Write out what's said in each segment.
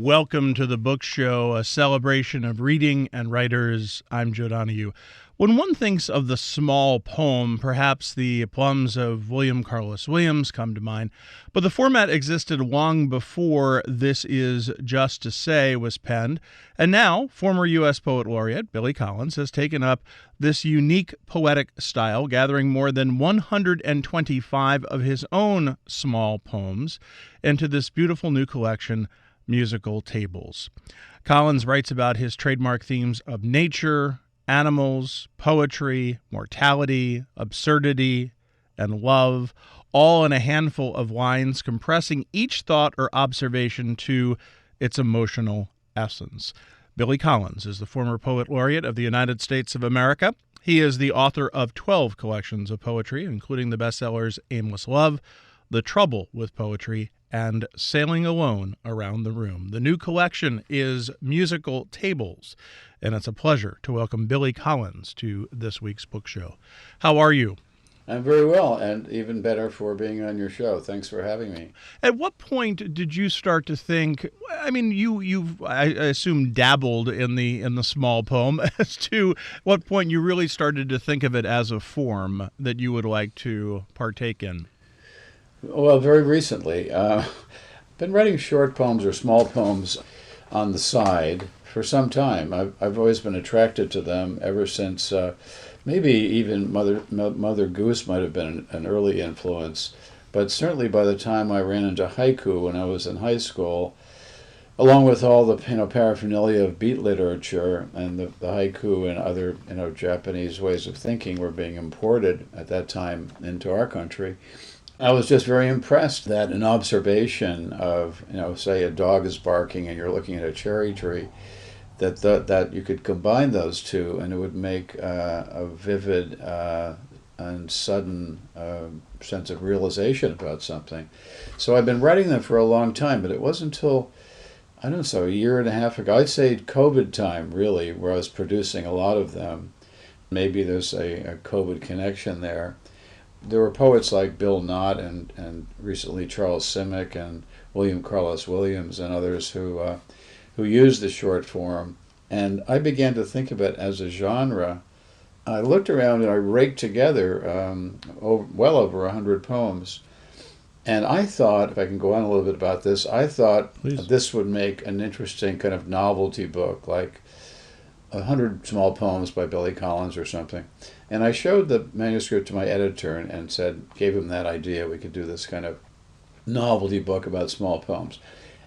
Welcome to the Book Show, a celebration of reading and writers. I'm Joe Donahue. When one thinks of the small poem, perhaps the plums of William Carlos Williams come to mind, but the format existed long before This Is Just to Say was penned, and now former U.S. Poet Laureate Billy Collins has taken up this unique poetic style, gathering more than 125 of his own small poems into this beautiful new collection, Musical Tables. Collins writes about his trademark themes of nature, animals, poetry, mortality, absurdity, and love, all in a handful of lines, compressing each thought or observation to its emotional essence. Billy Collins is the former Poet Laureate of the United States of America. He is the author of 12 collections of poetry, including the bestsellers Aimless Love, The Trouble with Poetry, and Sailing Alone Around the Room. The new collection is Musical Tables, and it's a pleasure to welcome Billy Collins to this week's book show. How are you? I'm very well, and even better for being on your show. Thanks for having me. At what point did you start to think, I mean, I assume dabbled in the small poem, as to what point you really started to think of it as a form that you would like to partake in? Well, very recently. I've been writing short poems or small poems on the side for some time. I've always been attracted to them ever since, maybe even Mother Goose might have been an early influence. But certainly by the time I ran into haiku when I was in high school, along with all the paraphernalia of beat literature and the haiku and other Japanese ways of thinking were being imported at that time into our country, I was just very impressed that an observation of, say a dog is barking and you're looking at a cherry tree, that you could combine those two and it would make a vivid and sudden sense of realization about something. So I've been writing them for a long time, but it wasn't until, I don't know, a year and a half ago, I'd say COVID time really, where I was producing a lot of them. Maybe there's a COVID connection there. There were poets like Bill Knott and recently Charles Simic and William Carlos Williams and others who used the short form. And I began to think of it as a genre. I looked around and I raked together well over 100 poems. And I thought, if I can go on a little bit about this, I thought Please. This would make an interesting kind of novelty book, like 100 Small Poems by Billy Collins or something. And I showed the manuscript to my editor and gave him that idea. We could do this kind of novelty book about small poems.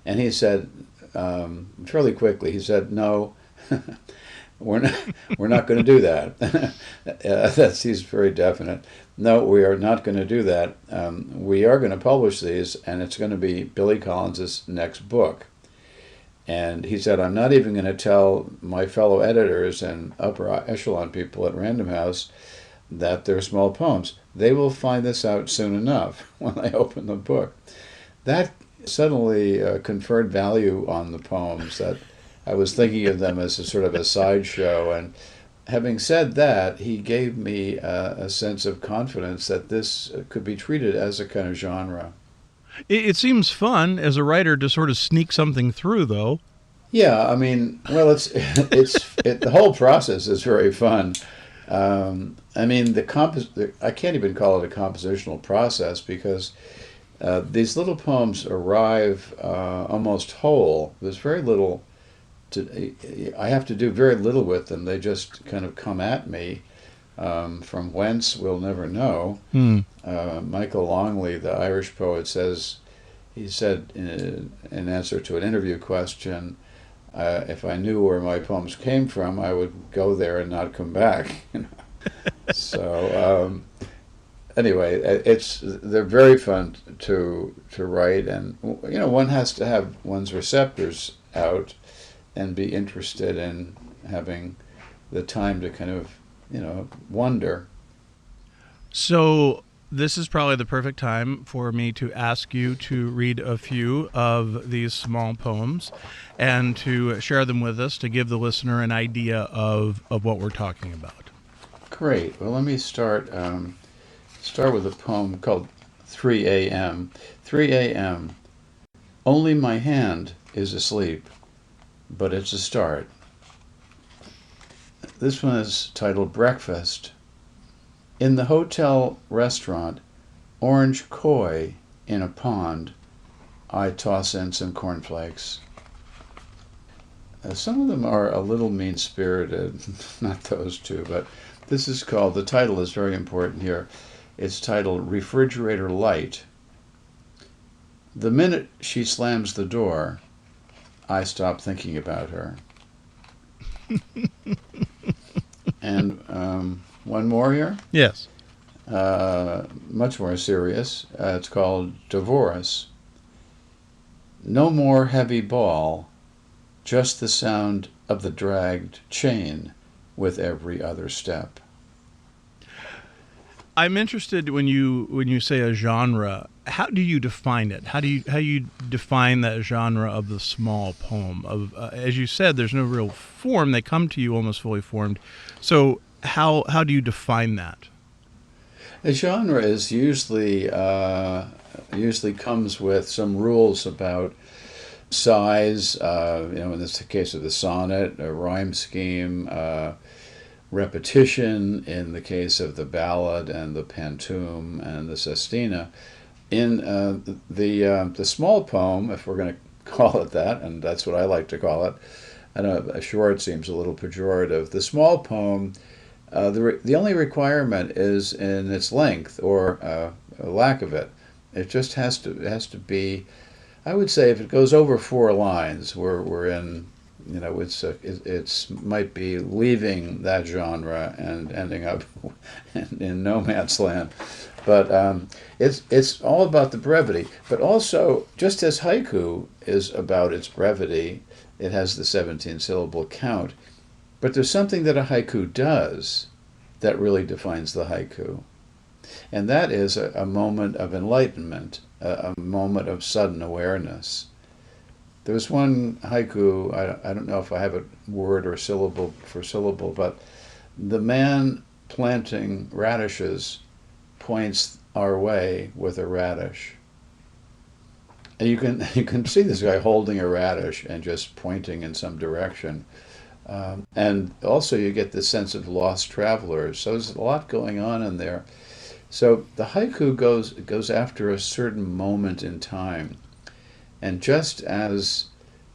And he said, fairly quickly, he said, no, we're not going to do that. He's very definite. No, we are not going to do that. We are going to publish these, and it's going to be Billy Collins' next book. And he said, I'm not even going to tell my fellow editors and upper echelon people at Random House that they're small poems. They will find this out soon enough when I open the book. That suddenly conferred value on the poems, that I was thinking of them as a sort of a sideshow. And having said that, he gave me a sense of confidence that this could be treated as a kind of genre. It seems fun as a writer to sort of sneak something through, though. Yeah, I mean, well, the whole process is very fun. I mean, I can't even call it a compositional process because these little poems arrive almost whole. There's very little I have to do very little with them. They just kind of come at me. From whence we'll never know. Michael Longley, the Irish poet, he said in answer to an interview question, if I knew where my poems came from, I would go there and not come back. So anyway, they're very fun to write, and one has to have one's receptors out and be interested in having the time to kind of wonder. So this is probably the perfect time for me to ask you to read a few of these small poems and to share them with us to give the listener an idea of what we're talking about. Great. Well, let me start with a poem called 3 a.m. 3 a.m. Only my hand is asleep, but it's a start. This one is titled Breakfast. In the hotel restaurant, orange koi in a pond, I toss in some cornflakes. Some of them are a little mean-spirited, not those two, but this is called, the title is very important here. It's titled Refrigerator Light. The minute she slams the door, I stop thinking about her. And one more here? Yes. Much more serious. It's called Divorce. No more heavy ball, just the sound of the dragged chain with every other step. I'm interested when you say a genre. How do you define it? How do you define that genre of the small poem? As you said, there's no real form; they come to you almost fully formed. So how do you define that? A genre is usually comes with some rules about size. In this case of the sonnet, a rhyme scheme. Repetition in the case of the ballad and the pantoum and the sestina. In the small poem, if we're going to call it that, and that's what I like to call it, I know a short seems a little pejorative. The small poem, the only requirement is in its length or a lack of it. It just has to be. I would say if it goes over 4 lines, we're in. It's might be leaving that genre and ending up in no man's land, but it's all about the brevity. But also, just as haiku is about its brevity, it has the 17-syllable count. But there's something that a haiku does that really defines the haiku, and that is a moment of enlightenment, a moment of sudden awareness. There's one haiku, I don't know if I have a word or syllable for syllable, but the man planting radishes points our way with a radish. And you can see this guy holding a radish and just pointing in some direction. And also you get this sense of lost travelers. So there's a lot going on in there. So the haiku goes after a certain moment in time. And just as,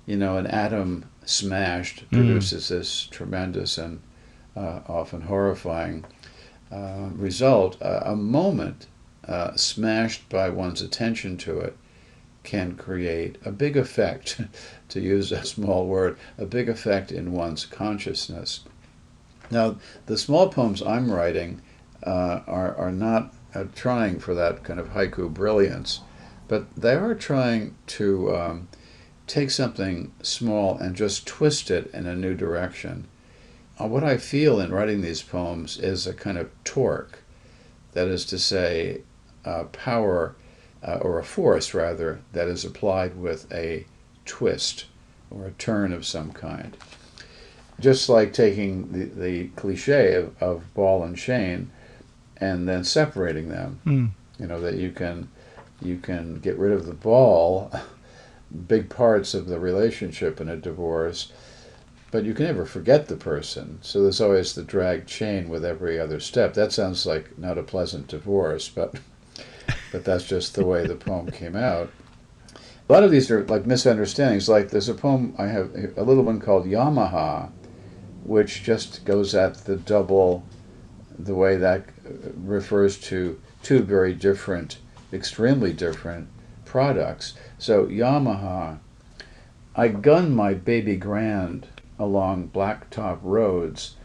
an atom smashed produces this tremendous and often horrifying result, a moment smashed by one's attention to it can create a big effect, to use a small word, a big effect in one's consciousness. Now, the small poems I'm writing are not trying for that kind of haiku brilliance, but they are trying to take something small and just twist it in a new direction. What I feel in writing these poems is a kind of torque, that is to say, power, or a force rather, that is applied with a twist or a turn of some kind. Just like taking the cliche of ball and chain and then separating them. That you can get rid of the ball, big parts of the relationship in a divorce, but you can never forget the person. So there's always the dragged chain with every other step. That sounds like not a pleasant divorce, but that's just the way the poem came out. A lot of these are like misunderstandings. Like there's a poem, I have a little one called Yamaha, which just goes at the double, the way that refers to 2 very different, extremely different products. So Yamaha, I gun my baby grand along blacktop roads,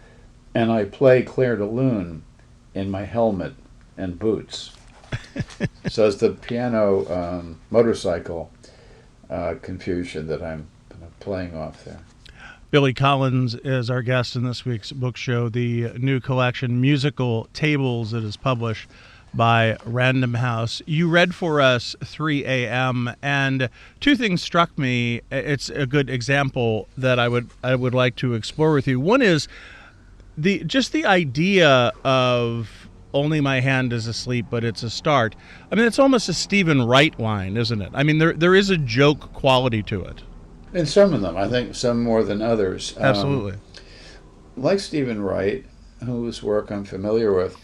and I play Clair de Lune in my helmet and boots. So it's the piano motorcycle confusion that I'm playing off there. Billy Collins is our guest in this week's book show. The new collection, Musical Tables, that is published by Random House. You read for us 3 a.m. and 2 things struck me. It's a good example that I would like to explore with you. One is the idea of only my hand is asleep, but it's a start. I mean, it's almost a Stephen Wright line, isn't it? I mean, there is a joke quality to it. In some of them, I think some more than others. Absolutely. Like Stephen Wright, whose work I'm familiar with,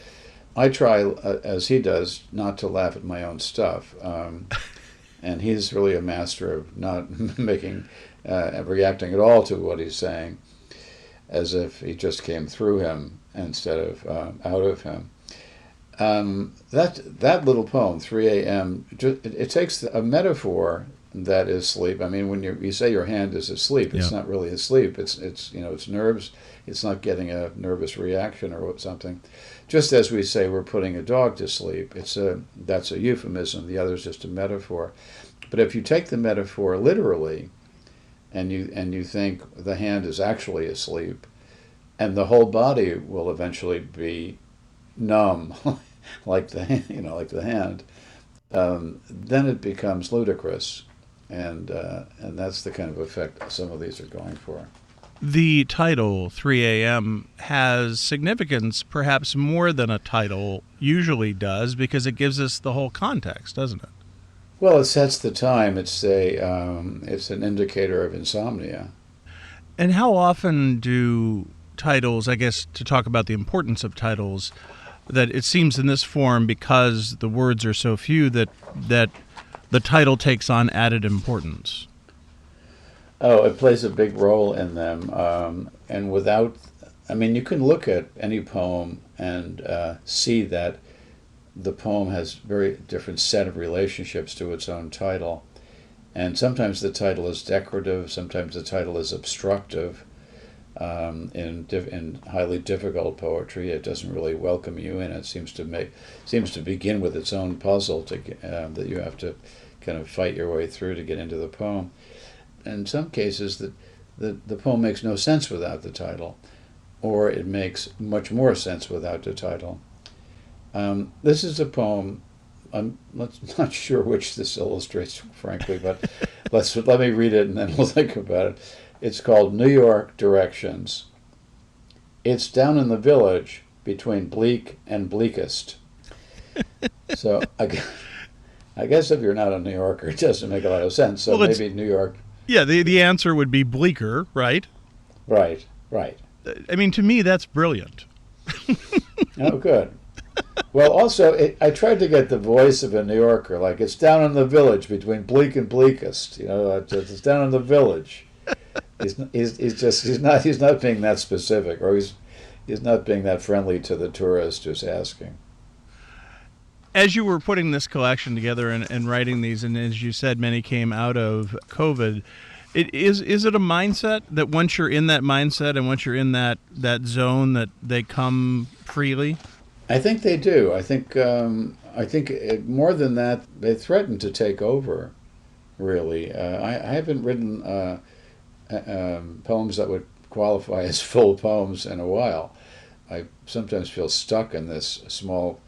I try, as he does, not to laugh at my own stuff. And he's really a master of not reacting at all to what he's saying, as if he just came through him instead of out of him. That little poem, 3 a.m., it takes a metaphor that is sleep. I mean, when you say your hand is asleep, it's not really asleep. It's nerves. It's not getting a nervous reaction or something. Just as we say we're putting a dog to sleep, that's a euphemism. The other is just a metaphor. But if you take the metaphor literally, and you think the hand is actually asleep, and the whole body will eventually be numb, like the hand, then it becomes ludicrous, and that's the kind of effect some of these are going for. The title 3 a.m. has significance, perhaps more than a title usually does, because it gives us the whole context, doesn't it? Well, it sets the time. It's an indicator of insomnia. And how often do titles, I guess, to talk about the importance of titles, that it seems in this form, because the words are so few, that the title takes on added importance? Oh, it plays a big role in them. And you can look at any poem and see that the poem has a very different set of relationships to its own title. And sometimes the title is decorative, sometimes the title is obstructive. In highly difficult poetry, it doesn't really welcome you in. It seems to begin with its own puzzle that you have to kind of fight your way through to get into the poem. In some cases, the poem makes no sense without the title, or it makes much more sense without the title. This is a poem. I'm not sure which this illustrates, frankly, but let me read it and then we'll think about it. It's called New York Directions. It's down in the village between bleak and bleakest. So I guess if you're not a New Yorker, it doesn't make a lot of sense. So maybe New York. Yeah, the answer would be bleaker, right? Right. I mean, to me, that's brilliant. Oh, good. Well, also, I tried to get the voice of a New Yorker, like it's down in the village between bleak and bleakest. It's down in the village. He's not being that specific, or he's not being that friendly to the tourist who's asking. As you were putting this collection together and writing these, and as you said, many came out of COVID, is it a mindset that once you're in that mindset and once you're in that zone that they come freely? I think they do. I think more than that, they threaten to take over, really. I haven't written poems that would qualify as full poems in a while. I sometimes feel stuck in this small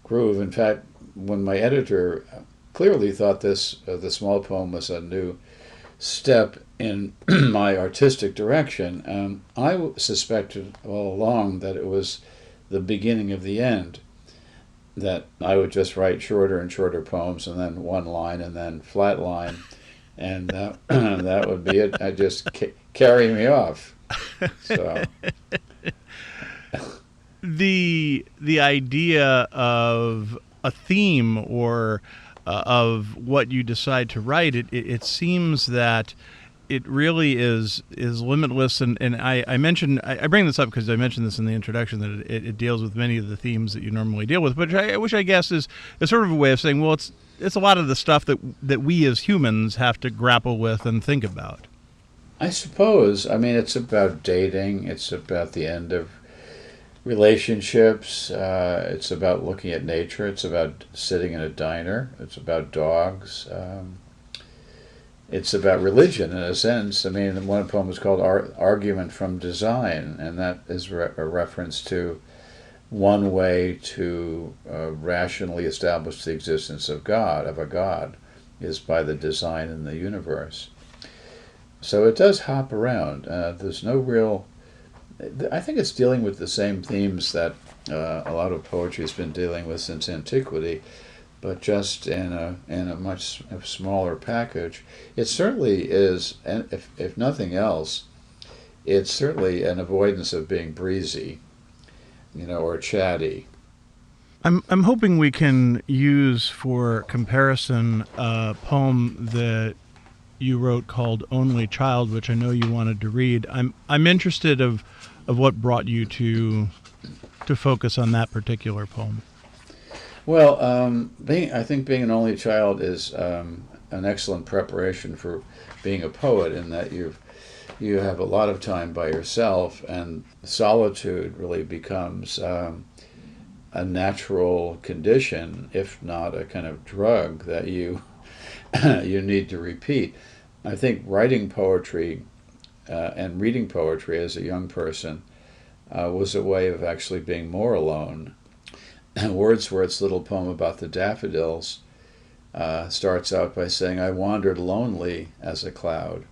groove. In fact, when my editor clearly thought the small poem was a new step in my artistic direction, I suspected all along that it was the beginning of the end, that I would just write shorter and shorter poems and then one line and then flat line, and that would be it. I'd just carry me off. So the idea of a theme or of what you decide to write, it seems that it really is limitless, and I mentioned, I bring this up because I mentioned this in the introduction, that it deals with many of the themes that you normally deal with, which I guess is sort of a way of saying, well, it's a lot of the stuff that we as humans have to grapple with and think about. I suppose. I mean, it's about dating. It's about the end of relationships. It's about looking at nature. It's about sitting in a diner. It's about dogs. It's about religion, in a sense. I mean, one poem is called Argument from Design, and that is a reference to one way to rationally establish the existence of a God, is by the design in the universe. So it does hop around. There's no real... I think it's dealing with the same themes that a lot of poetry has been dealing with since antiquity. but just in a much smaller package. It certainly is, and if nothing else, it's certainly an avoidance of being breezy, or chatty. I'm hoping we can use for comparison a poem that you wrote called "Only Child," which I know you wanted to read. I'm interested of what brought you to focus on that particular poem. Well, I think being an only child is an excellent preparation for being a poet, in that you have a lot of time by yourself, and solitude really becomes a natural condition, if not a kind of drug that you you need to repeat. I think writing poetry and reading poetry as a young person was a way of actually being more alone. Wordsworth's little poem about the daffodils starts out by saying, "I wandered lonely as a cloud."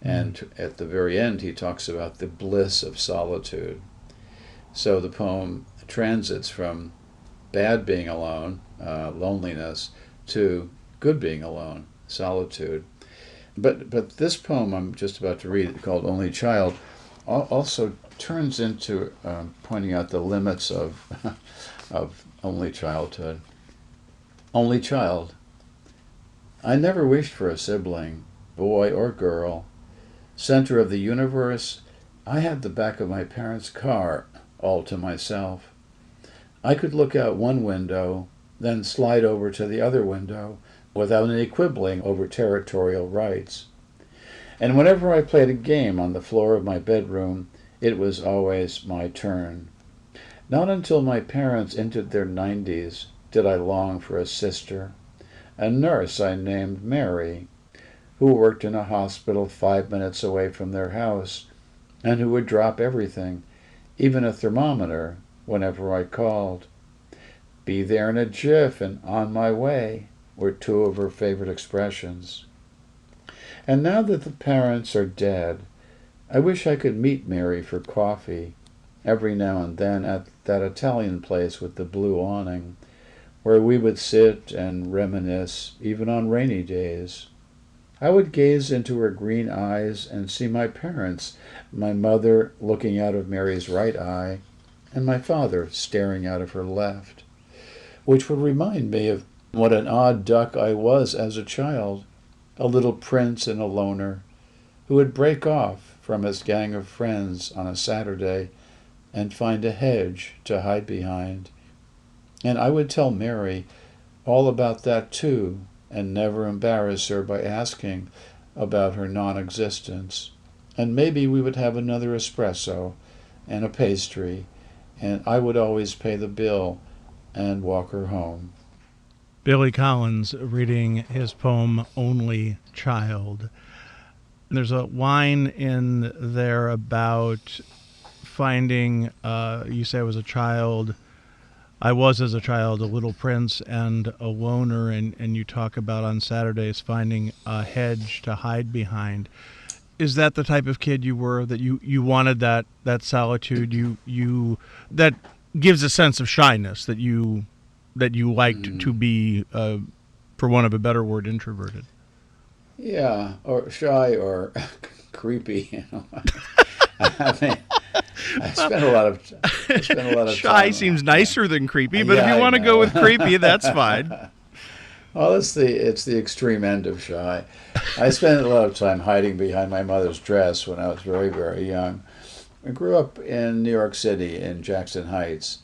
And at the very end, he talks about the bliss of solitude. So the poem transits from bad being alone, loneliness, to good being alone, solitude. But this poem I'm just about to read, called "Only Child," also turns into pointing out the limits of of only childhood. Only child. I never wished for a sibling, boy or girl. Center of the universe, I had the back of my parents' car all to myself. I could look out one window, then slide over to the other window without any quibbling over territorial rights. And whenever I played a game on the floor of my bedroom, it was always my turn. Not until my parents entered their 90s did I long for a sister, a nurse I named Mary, who worked in a hospital 5 minutes away from their house, and who would drop everything, even a thermometer, whenever I called. "Be there in a jiff" and "on my way" were two of her favorite expressions. And now that the parents are dead, I wish I could meet Mary for coffee every now and then at that Italian place with the blue awning, where we would sit and reminisce, even on rainy days. I would gaze into her green eyes and see my parents, my mother looking out of Mary's right eye, and my father staring out of her left, which would remind me of what an odd duck I was as a child, a little prince and a loner, who would break off from his gang of friends on a Saturday and find a hedge to hide behind. And I would tell Mary all about that too, and never embarrass her by asking about her non-existence. And maybe we would have another espresso and a pastry, and I would always pay the bill and walk her home. Billy Collins reading his poem "Only Child." There's a line in there about finding, you say I was as a child a little prince and a loner, and you talk about on Saturdays finding a hedge to hide behind. Is that the type of kid you were, that you wanted that solitude, you that gives a sense of shyness, that you liked to be, for want of a better word, introverted? Yeah, or shy or creepy. I mean, I spent a lot of Shy time. seems nicer than creepy, but if Yeah, you I want to go know. with creepy, that's fine. Well, it's the extreme end of shy. I spent a lot of time hiding behind my mother's dress when I was very, very young. I grew up in New York City in Jackson Heights,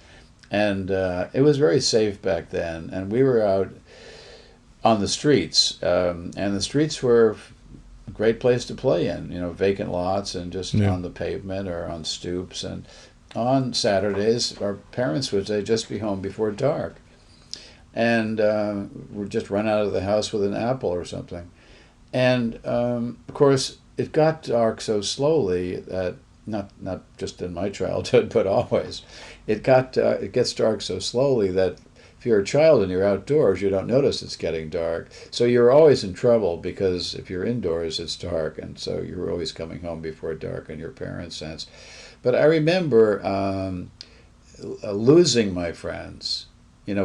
and it was very safe back then. And we were out on the streets, and the streets were a great place to play in. Vacant lots and just Yeah. on the pavement or on stoops. And on Saturdays, our parents would say, "Just be home before dark," and we'd just run out of the house with an apple or something. And of course, it got dark so slowly that not just in my childhood, but always, it gets dark so slowly that if you're a child and you're outdoors, you don't notice it's getting dark. So you're always in trouble, because if you're indoors, it's dark, and so you're always coming home before dark in your parents' sense. But I remember losing my friends.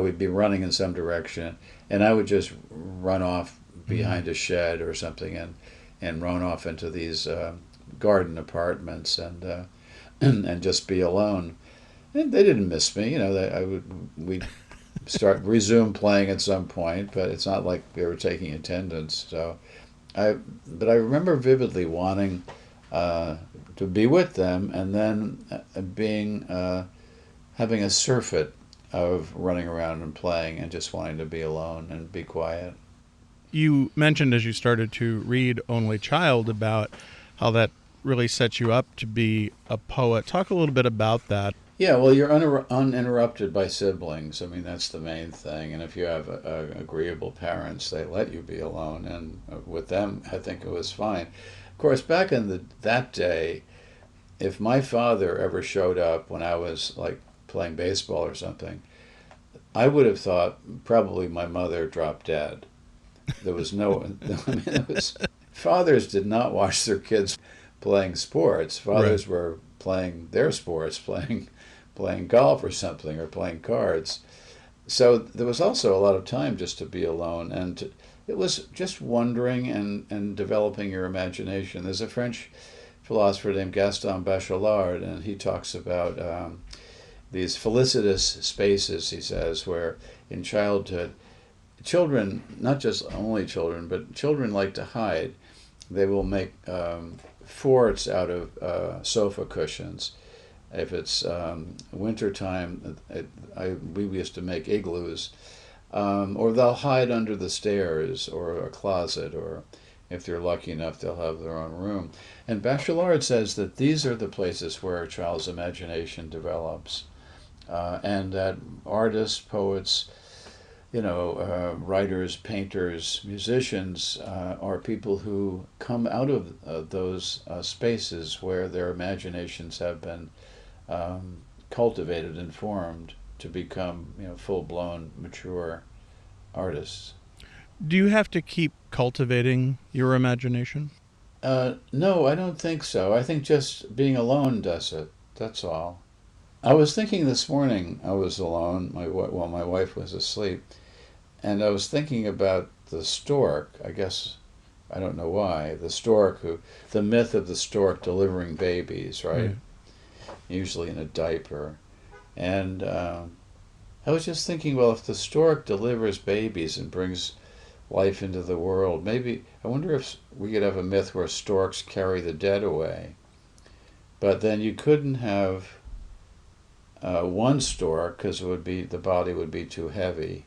we'd be running in some direction, and I would just run off behind a shed or something and run off into these garden apartments and just be alone. And they didn't miss me. We'd resume playing at some point, but it's not like they were taking attendance. But I remember vividly wanting to be with them, and then having a surfeit of running around and playing and just wanting to be alone and be quiet. You mentioned as you started to read Only Child about how that really sets you up to be a poet. Talk a little bit about that. Yeah, well, you're uninterrupted by siblings. I mean, that's the main thing. And if you have agreeable parents, they let you be alone. And with them, I think it was fine. Of course, back in that day, if my father ever showed up when I was like playing baseball or something, I would have thought probably my mother dropped dead. There was fathers did not watch their kids playing sports. Fathers were playing their sports, playing golf or something, or playing cards. So there was also a lot of time just to be alone, and it was just wondering and developing your imagination. There's a French philosopher named Gaston Bachelard, and he talks about these felicitous spaces, he says, where in childhood, children, not just only children, but children like to hide. They will make forts out of sofa cushions. If it's winter time, we used to make igloos, or they'll hide under the stairs or a closet, or if they're lucky enough, they'll have their own room. And Bachelard says that these are the places where a child's imagination develops, and that artists, poets, writers, painters, musicians are people who come out of those spaces where their imaginations have been cultivated and formed to become, full-blown, mature artists. Do you have to keep cultivating your imagination? No, I don't think so. I think just being alone does it. That's all. I was thinking this morning, I was alone while my wife was asleep, and I was thinking about the stork. I guess, I don't know why, the myth of the stork delivering babies, right? Mm. Usually in a diaper. And I was just thinking, well, if the stork delivers babies and brings life into the world, maybe, I wonder if we could have a myth where storks carry the dead away. But then you couldn't have one stork, because the body would be too heavy.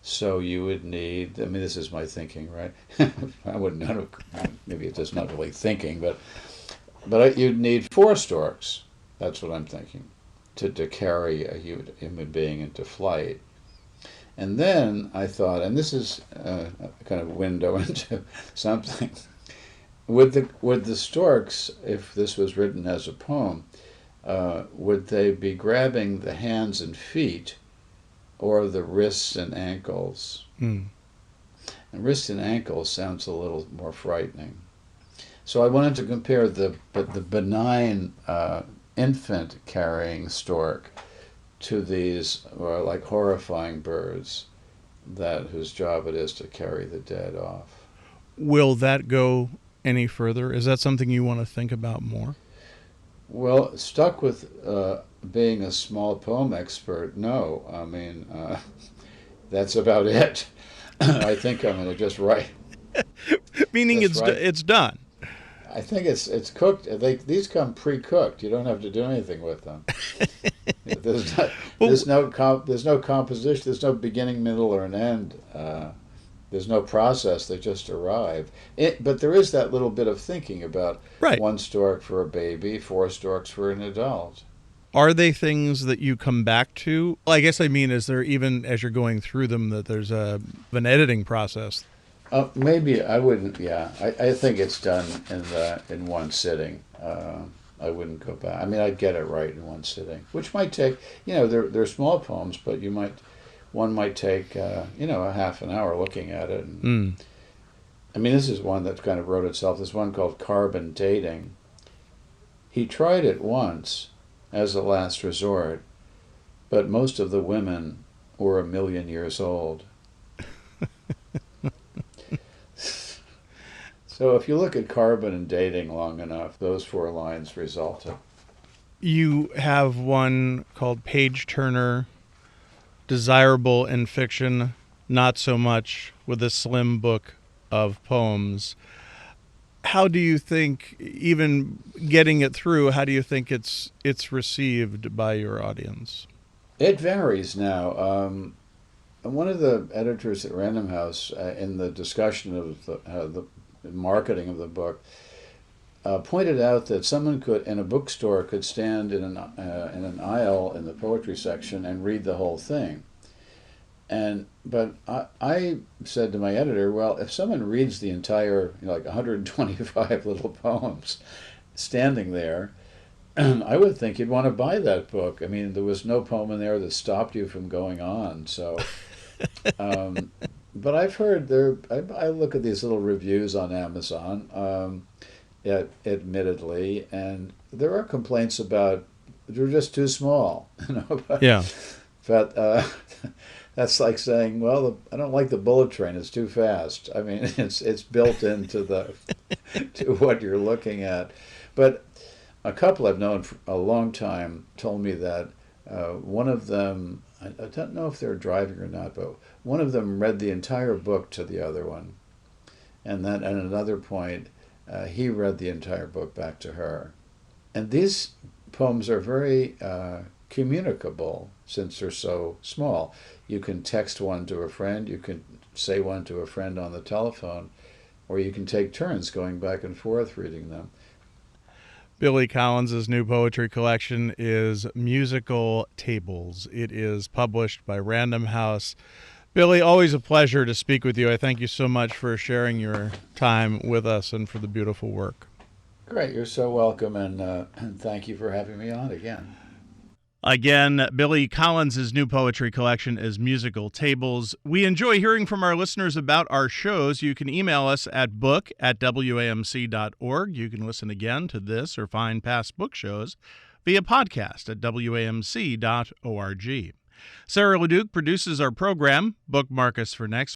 So you would need, I mean, this is my thinking, right? I wouldn't know, maybe it's just not really thinking, but you'd need 4 storks. That's what I'm thinking, to carry a human being into flight. And then I thought, and this is a kind of window into something, would the storks, if this was written as a poem, would they be grabbing the hands and feet or the wrists and ankles? Mm. And wrists and ankles sounds a little more frightening. So I wanted to compare the benign infant carrying stork to these like horrifying birds whose job it is to carry the dead off. Will that go any further? Is that something you want to think about more? Well, stuck with being a small poem expert, no. I mean, that's about it. I think I'm going to just write. Meaning it's done. I think it's cooked. These come pre-cooked. You don't have to do anything with them. There's no composition. There's no beginning, middle, or an end. There's no process. They just arrive. But there is that little bit of thinking about Right. 1 stork for a baby, 4 storks for an adult. Are they things that you come back to? I guess I mean, is there, even as you're going through them, that there's an editing process? Maybe I wouldn't. Yeah, I think it's done in one sitting. I wouldn't go back. I mean, I'd get it right in one sitting, which might take. They're small poems, but one might take a half an hour looking at it. And, I mean, this is one that kind of wrote itself. There's one called Carbon Dating. He tried it once as a last resort, but most of the women or 1,000,000 years old. So if you look at carbon and dating long enough, those 4 lines result in. You have one called Page Turner, desirable in fiction, not so much, with a slim book of poems. How do you think, even getting it through, how do you think it's received by your audience? It varies now. One of the editors at Random House, in the discussion of the marketing of the book, pointed out that someone could, in a bookstore, could stand in an aisle in the poetry section and read the whole thing. But I said to my editor, well, if someone reads the entire, like 125 little poems, standing there, I would think you'd want to buy that book. I mean, there was no poem in there that stopped you from going on. So, but I've heard I look at these little reviews on Amazon, admittedly, and there are complaints about they're just too small. Yeah. But that's like saying, well, I don't like the bullet train; it's too fast. I mean, it's built into to what you're looking at. But a couple I've known for a long time told me that one of them, I don't know if they're driving or not, but one of them read the entire book to the other one, and then at another point, he read the entire book back to her. And these poems are very communicable since they're so small. You can text one to a friend, you can say one to a friend on the telephone, or you can take turns going back and forth reading them. Billy Collins' new poetry collection is Musical Tables. It is published by Random House. Billy, always a pleasure to speak with you. I thank you so much for sharing your time with us and for the beautiful work. Great, you're so welcome, and thank you for having me on again. Again, Billy Collins' new poetry collection is Musical Tables. We enjoy hearing from our listeners about our shows. You can email us at book@wamc.org. You can listen again to this or find past book shows via podcast at wamc.org. Sarah LeDuc produces our program. Bookmark us for next